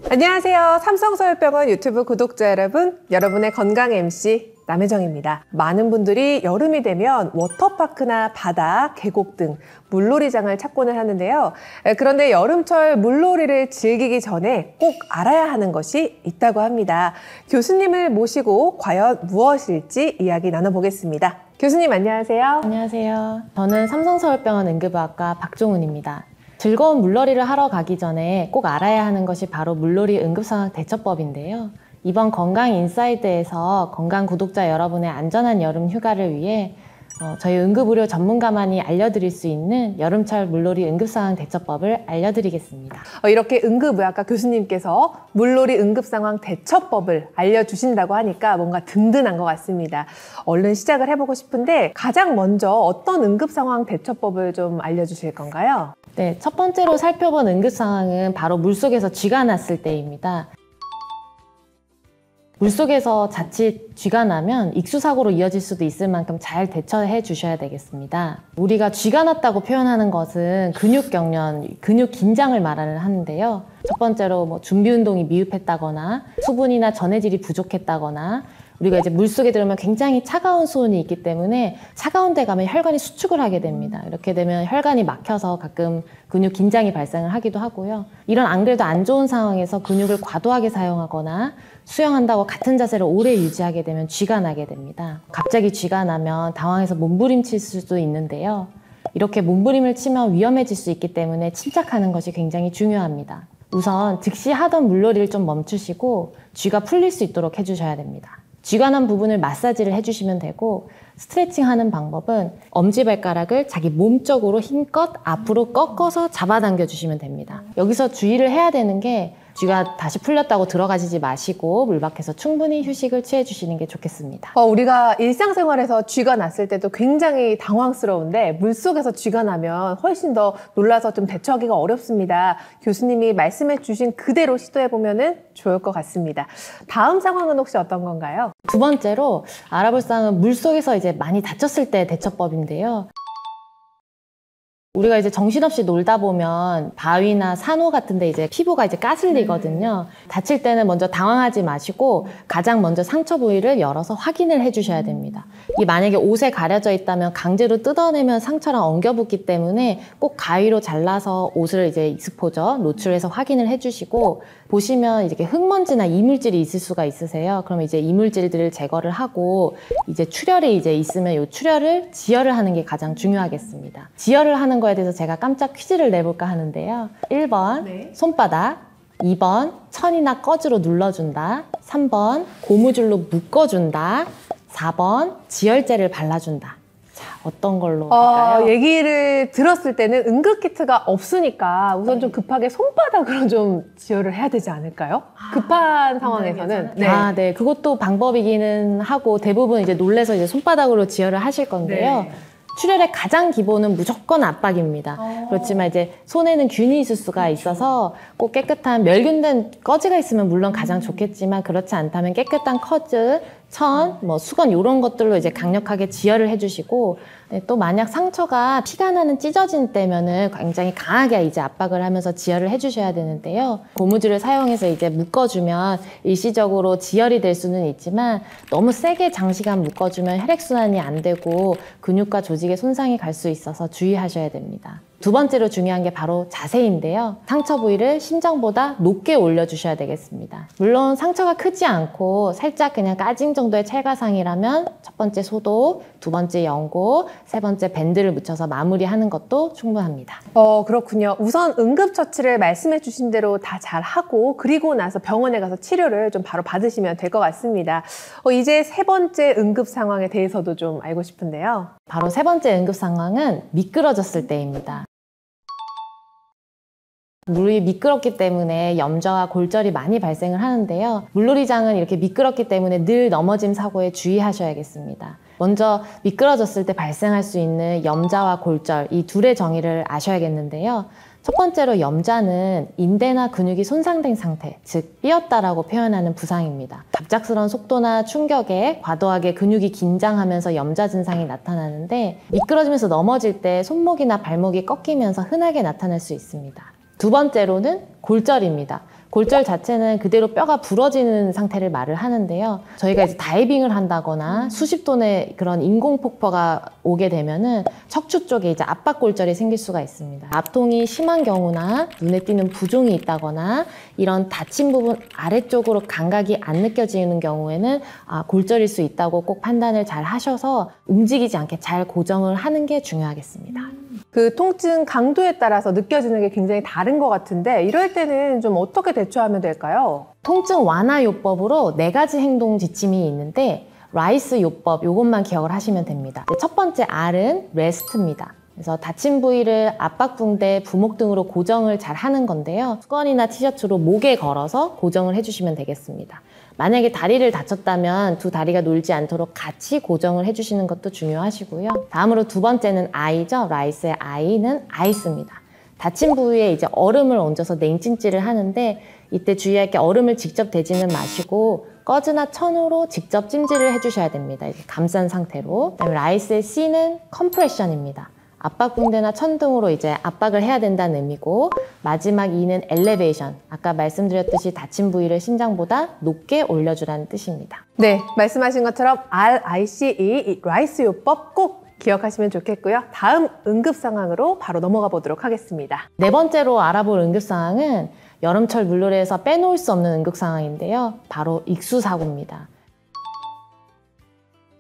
안녕하세요. 삼성서울병원 유튜브 구독자 여러분, 여러분의 건강 MC 남혜정입니다. 많은 분들이 여름이 되면 워터파크나 바다, 계곡 등 물놀이장을 찾곤을 하는데요. 그런데 여름철 물놀이를 즐기기 전에 꼭 알아야 하는 것이 있다고 합니다. 교수님을 모시고 과연 무엇일지 이야기 나눠보겠습니다. 교수님 안녕하세요. 안녕하세요. 저는 삼성서울병원 응급의학과 박종훈입니다. 즐거운 물놀이를 하러 가기 전에 꼭 알아야 하는 것이 바로 물놀이 응급상황 대처법인데요. 이번 건강인사이드에서 건강 구독자 여러분의 안전한 여름 휴가를 위해 저희 응급의료 전문가만이 알려드릴 수 있는 여름철 물놀이 응급상황 대처법을 알려드리겠습니다. 이렇게 응급의학과 교수님께서 물놀이 응급상황 대처법을 알려주신다고 하니까 뭔가 든든한 것 같습니다. 얼른 시작을 해보고 싶은데 가장 먼저 어떤 응급상황 대처법을 좀 알려주실 건가요? 네, 첫 번째로 살펴본 응급상황은 바로 물속에서 쥐가 났을 때입니다. 물속에서 자칫 쥐가 나면 익수사고로 이어질 수도 있을 만큼 잘 대처해 주셔야 되겠습니다. 우리가 쥐가 났다고 표현하는 것은 근육경련, 근육 긴장을 말하는 하는데요. 첫 번째로 준비 운동이 미흡했다거나 수분이나 전해질이 부족했다거나 우리가 이제 물속에 들어오면 굉장히 차가운 수온이 있기 때문에 차가운 데 가면 혈관이 수축을 하게 됩니다. 이렇게 되면 혈관이 막혀서 가끔 근육 긴장이 발생을 하기도 하고요. 이런 안 그래도 안 좋은 상황에서 근육을 과도하게 사용하거나 수영한다고 같은 자세를 오래 유지하게 되면 쥐가 나게 됩니다. 갑자기 쥐가 나면 당황해서 몸부림칠 수도 있는데요. 이렇게 몸부림을 치면 위험해질 수 있기 때문에 침착하는 것이 굉장히 중요합니다. 우선 즉시 하던 물놀이를 좀 멈추시고 쥐가 풀릴 수 있도록 해주셔야 됩니다. 쥐가 난 부분을 마사지를 해주시면 되고 스트레칭 하는 방법은 엄지발가락을 자기 몸쪽으로 힘껏 앞으로 꺾어서 잡아당겨 주시면 됩니다. 여기서 주의를 해야 되는 게 쥐가 다시 풀렸다고 들어가시지 마시고 물 밖에서 충분히 휴식을 취해 주시는 게 좋겠습니다. 우리가 일상생활에서 쥐가 났을 때도 굉장히 당황스러운데 물속에서 쥐가 나면 훨씬 더 놀라서 좀 대처하기가 어렵습니다. 교수님이 말씀해 주신 그대로 시도해보면 좋을 것 같습니다. 다음 상황은 혹시 어떤 건가요? 두 번째로 알아볼 사항은 물속에서 이제 많이 다쳤을 때 대처법인데요. 우리가 이제 정신없이 놀다 보면 바위나 산호 같은데 이제 피부가 이제 까슬리거든요. 다칠 때는 먼저 당황하지 마시고 가장 먼저 상처 부위를 열어서 확인을 해주셔야 됩니다. 이게 만약에 옷에 가려져 있다면 강제로 뜯어내면 상처랑 엉겨붙기 때문에 꼭 가위로 잘라서 옷을 이제 익스포저 노출해서 확인을 해주시고 보시면 이렇게 흙먼지나 이물질이 있을 수가 있으세요. 그럼 이제 이물질들을 제거를 하고 이제 출혈이 이제 있으면 이 출혈을 지혈을 하는 게 가장 중요하겠습니다. 지혈을 하는 거에 대해서 제가 깜짝 퀴즈를 내볼까 하는데요. 1번 손바닥, 2번 천이나 꺼즈로 눌러준다, 3번 고무줄로 묶어준다, 4번 지혈제를 발라준다. 자, 어떤 걸로 할까요? 얘기를 들었을 때는 응급키트가 없으니까 우선 좀 급하게 손바닥으로 좀 지혈을 해야 되지 않을까요? 급한 상황에서는. 네. 그것도 방법이기는 하고 대부분 이제 놀래서 이제 손바닥으로 지혈을 하실 건데요. 네. 출혈의 가장 기본은 무조건 압박입니다. 그렇지만 이제 손에는 균이 있을 수가 있어서 꼭 깨끗한 멸균된 꺼지가 있으면 물론 가장 좋겠지만 그렇지 않다면 깨끗한 커즈, 천, 수건 이런 것들로 이제 강력하게 지혈을 해주시고 또 만약 상처가 피가 나는 찢어진 때면은 굉장히 강하게 이제 압박을 하면서 지혈을 해주셔야 되는데요. 고무줄을 사용해서 이제 묶어주면 일시적으로 지혈이 될 수는 있지만 너무 세게 장시간 묶어주면 혈액순환이 안 되고 근육과 조직에 손상이 갈 수 있어서 주의하셔야 됩니다. 두 번째로 중요한 게 바로 자세인데요. 상처 부위를 심장보다 높게 올려주셔야 되겠습니다. 물론 상처가 크지 않고 살짝 그냥 까징 정도의 찰과상이라면 첫 번째 소독, 두 번째 연고, 세 번째 밴드를 묻혀서 마무리하는 것도 충분합니다. 그렇군요. 우선 응급처치를 말씀해 주신 대로 다 잘하고 그리고 나서 병원에 가서 치료를 좀 바로 받으시면 될 것 같습니다. 이제 세 번째 응급 상황에 대해서도 좀 알고 싶은데요. 바로 세 번째 응급 상황은 미끄러졌을 때입니다. 물이 미끄럽기 때문에 염좌와 골절이 많이 발생을 하는데요. 물놀이장은 이렇게 미끄럽기 때문에 늘 넘어짐 사고에 주의하셔야겠습니다. 먼저 미끄러졌을 때 발생할 수 있는 염좌와 골절, 이 둘의 정의를 아셔야겠는데요. 첫 번째로 염좌는 인대나 근육이 손상된 상태, 즉 삐었다라고 표현하는 부상입니다. 갑작스러운 속도나 충격에 과도하게 근육이 긴장하면서 염좌 증상이 나타나는데 미끄러지면서 넘어질 때 손목이나 발목이 꺾이면서 흔하게 나타날 수 있습니다. 두 번째로는 골절입니다. 골절 자체는 그대로 뼈가 부러지는 상태를 말을 하는데요. 저희가 이제 다이빙을 한다거나 수십 톤의 그런 인공폭포가 오게 되면은 척추 쪽에 이제 압박골절이 생길 수가 있습니다. 압통이 심한 경우나 눈에 띄는 부종이 있다거나 이런 다친 부분 아래쪽으로 감각이 안 느껴지는 경우에는 골절일 수 있다고 꼭 판단을 잘 하셔서 움직이지 않게 잘 고정을 하는 게 중요하겠습니다. 그 통증 강도에 따라서 느껴지는 게 굉장히 다른 것 같은데 이럴 때는 좀 어떻게 대처하면 될까요? 통증 완화 요법으로 4가지 행동 지침이 있는데 라이스 요법 요것만 기억을 하시면 됩니다. 첫 번째 R은 레스트입니다. 그래서 다친 부위를 압박붕대, 부목 등으로 고정을 잘 하는 건데요. 수건이나 티셔츠로 목에 걸어서 고정을 해주시면 되겠습니다. 만약에 다리를 다쳤다면 두 다리가 놀지 않도록 같이 고정을 해주시는 것도 중요하시고요. 다음으로 두 번째는 I죠. 라이스의 I는 아이스입니다. 다친 부위에 이제 얼음을 얹어서 냉찜질을 하는데 이때 주의할 게 얼음을 직접 대지는 마시고 꺼즈나 천으로 직접 찜질을 해주셔야 됩니다. 이렇게 감싼 상태로. 그다음에 라이스의 C는 컴프레션입니다. 압박붕대나 천 등으로 이제 압박을 해야 된다는 의미고 마지막 E는 엘리베이션. 아까 말씀드렸듯이 다친 부위를 심장보다 높게 올려주라는 뜻입니다. 네, 말씀하신 것처럼 RICE, 이 라이스 요법 꼭 기억하시면 좋겠고요. 다음 응급 상황으로 바로 넘어가 보도록 하겠습니다. 4번째로 알아볼 응급 상황은 여름철 물놀이에서 빼놓을 수 없는 응급 상황인데요. 바로 익수사고입니다.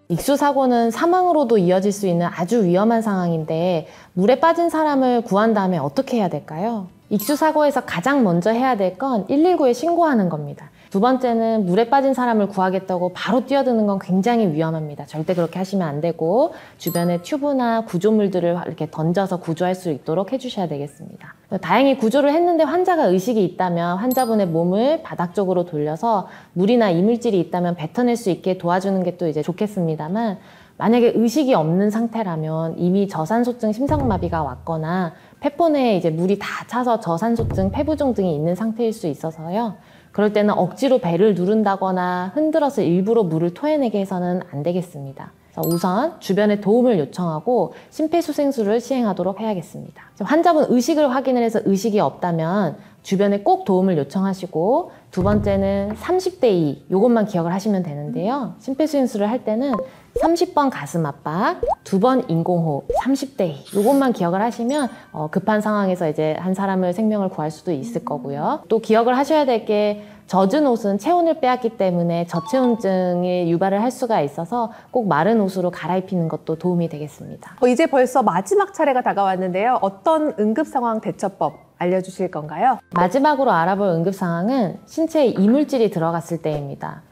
익수사고는 사망으로도 이어질 수 있는 아주 위험한 상황인데 물에 빠진 사람을 구한 다음에 어떻게 해야 될까요? 익수사고에서 가장 먼저 해야 될 건 119에 신고하는 겁니다. 두 번째는 물에 빠진 사람을 구하겠다고 바로 뛰어드는 건 굉장히 위험합니다. 절대 그렇게 하시면 안 되고 주변에 튜브나 구조물들을 이렇게 던져서 구조할 수 있도록 해주셔야 되겠습니다. 다행히 구조를 했는데 환자가 의식이 있다면 환자분의 몸을 바닥 쪽으로 돌려서 물이나 이물질이 있다면 뱉어낼 수 있게 도와주는 게 또 이제 좋겠습니다만 만약에 의식이 없는 상태라면 이미 저산소증 심장마비가 왔거나 폐포 내에 이제 물이 다 차서 저산소증 폐부종 등이 있는 상태일 수 있어서요. 그럴 때는 억지로 배를 누른다거나 흔들어서 일부러 물을 토해내게 해서는 안 되겠습니다. 그래서 우선 주변에 도움을 요청하고 심폐소생술을 시행하도록 해야겠습니다. 환자분 의식을 확인을 해서 의식이 없다면 주변에 꼭 도움을 요청하시고 두 번째는 30대 2 이것만 기억을 하시면 되는데요. 심폐소생술을 할 때는 30번 가슴 압박, 2번 인공호흡, 30대 2 이것만 기억을 하시면 급한 상황에서 이제 한 사람을 생명을 구할 수도 있을 거고요. 또 기억을 하셔야 될 게 젖은 옷은 체온을 빼앗기 때문에 저체온증이 유발을 할 수가 있어서 꼭 마른 옷으로 갈아입히는 것도 도움이 되겠습니다. 이제 벌써 마지막 차례가 다가왔는데요. 어떤 응급 상황 대처법 알려주실 건가요? 마지막으로 알아볼 응급 상황은 신체에 이물질이 들어갔을 때입니다.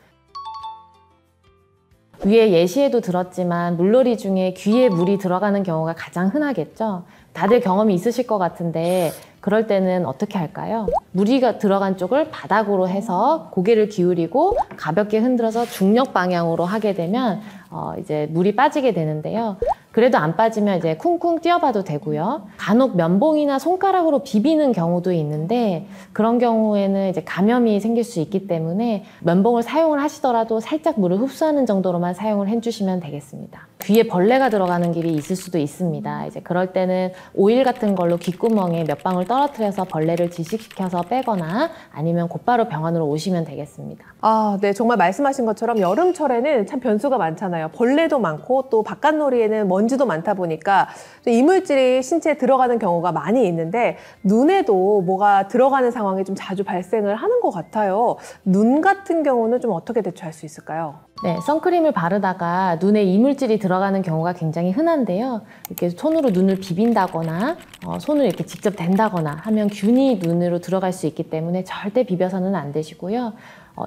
위에 예시에도 들었지만 물놀이 중에 귀에 물이 들어가는 경우가 가장 흔하겠죠. 다들 경험이 있으실 것 같은데 그럴 때는 어떻게 할까요? 물이 들어간 쪽을 바닥으로 해서 고개를 기울이고 가볍게 흔들어서 중력 방향으로 하게 되면 이제 물이 빠지게 되는데요. 그래도 안 빠지면 이제 쿵쿵 뛰어봐도 되고요. 간혹 면봉이나 손가락으로 비비는 경우도 있는데 그런 경우에는 이제 감염이 생길 수 있기 때문에 면봉을 사용을 하시더라도 살짝 물을 흡수하는 정도로만 사용을 해주시면 되겠습니다. 귀에 벌레가 들어가는 길이 있을 수도 있습니다. 이제 그럴 때는 오일 같은 걸로 귓구멍에 몇 방울 떨어뜨려서 벌레를 질식시켜서 빼거나 아니면 곧바로 병원으로 오시면 되겠습니다. 네, 정말 말씀하신 것처럼 여름철에는 참 변수가 많잖아요. 벌레도 많고 또 바깥놀이에는 먼지도 많다 보니까 이물질이 신체에 들어가는 경우가 많이 있는데 눈에도 뭐가 들어가는 상황이 좀 자주 발생을 하는 것 같아요. 눈 같은 경우는 좀 어떻게 대처할 수 있을까요? 네, 선크림을 바르다가 눈에 이물질이 들어가는 경우가 굉장히 흔한데요. 이렇게 손으로 눈을 비빈다거나 손을 이렇게 직접 댄다거나 하면 균이 눈으로 들어갈 수 있기 때문에 절대 비벼서는 안 되시고요.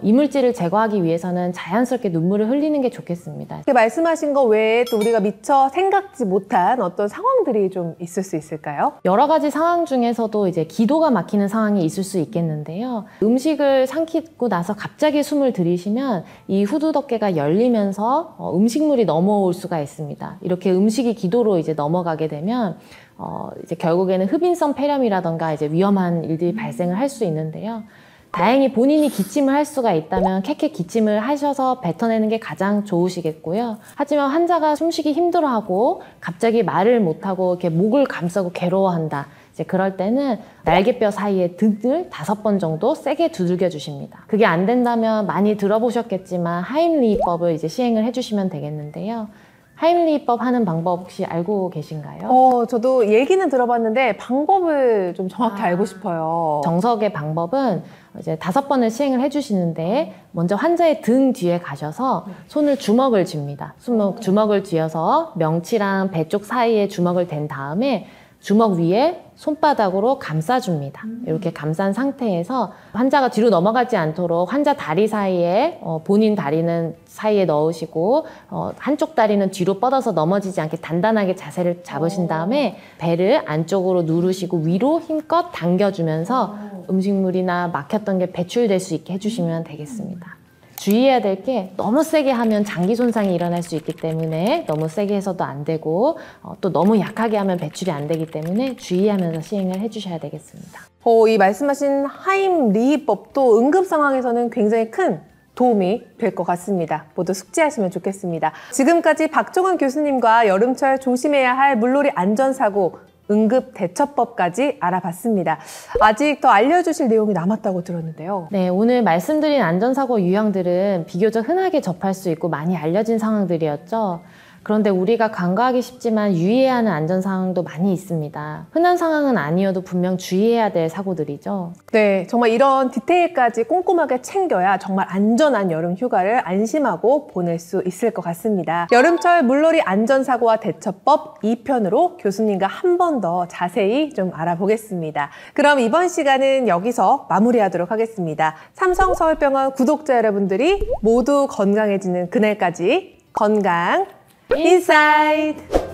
이물질을 제거하기 위해서는 자연스럽게 눈물을 흘리는 게 좋겠습니다. 이렇게 말씀하신 거 외에 또 우리가 미처 생각지 못한 어떤 상황들이 좀 있을 수 있을까요? 여러 가지 상황 중에서도 이제 기도가 막히는 상황이 있을 수 있겠는데요. 음식을 삼키고 나서 갑자기 숨을 들이쉬면 이 후두덕개가 열리면서 음식물이 넘어올 수가 있습니다. 이렇게 음식이 기도로 이제 넘어가게 되면 이제 결국에는 흡인성 폐렴이라던가 이제 위험한 일들이 발생을 할 수 있는데요. 다행히 본인이 기침을 할 수가 있다면 캐캐 기침을 하셔서 뱉어내는 게 가장 좋으시겠고요. 하지만 환자가 숨쉬기 힘들어하고 갑자기 말을 못하고 이렇게 목을 감싸고 괴로워한다. 이제 그럴 때는 날개뼈 사이에 등을 5번 정도 세게 두들겨 주십니다. 그게 안 된다면 많이 들어보셨겠지만 하임리히법을 이제 시행을 해주시면 되겠는데요. 하임리히법 하는 방법 혹시 알고 계신가요? 저도 얘기는 들어봤는데 방법을 좀 정확히 알고 싶어요. 정석의 방법은 이제 5번을 시행을 해주시는데 먼저 환자의 등 뒤에 가셔서 손을 주먹을 쥡니다. 주먹을 쥐어서 명치랑 배 쪽 사이에 주먹을 댄 다음에 주먹 위에 손바닥으로 감싸줍니다. 이렇게 감싼 상태에서 환자가 뒤로 넘어가지 않도록 환자 다리 사이에 본인 다리는 사이에 넣으시고 한쪽 다리는 뒤로 뻗어서 넘어지지 않게 단단하게 자세를 잡으신 다음에 배를 안쪽으로 누르시고 위로 힘껏 당겨주면서 음식물이나 막혔던 게 배출될 수 있게 해주시면 되겠습니다. 주의해야 될 게 너무 세게 하면 장기 손상이 일어날 수 있기 때문에 너무 세게 해서도 안 되고 또 너무 약하게 하면 배출이 안 되기 때문에 주의하면서 시행을 해주셔야 되겠습니다. 이 말씀하신 하임리히법도 응급 상황에서는 굉장히 큰 도움이 될 것 같습니다. 모두 숙지하시면 좋겠습니다. 지금까지 박종은 교수님과 여름철 조심해야 할 물놀이 안전사고 응급대처법까지 알아봤습니다. 아직 더 알려주실 내용이 남았다고 들었는데요. 네, 오늘 말씀드린 안전사고 유형들은 비교적 흔하게 접할 수 있고 많이 알려진 상황들이었죠. 그런데 우리가 간과하기 쉽지만 유의해야 하는 안전상황도 많이 있습니다. 흔한 상황은 아니어도 분명 주의해야 될 사고들이죠. 네, 정말 이런 디테일까지 꼼꼼하게 챙겨야 정말 안전한 여름 휴가를 안심하고 보낼 수 있을 것 같습니다. 여름철 물놀이 안전사고와 대처법 2편으로 교수님과 한 번 더 자세히 좀 알아보겠습니다. 그럼 이번 시간은 여기서 마무리하도록 하겠습니다. 삼성서울병원 구독자 여러분들이 모두 건강해지는 그날까지 건강 인사이드!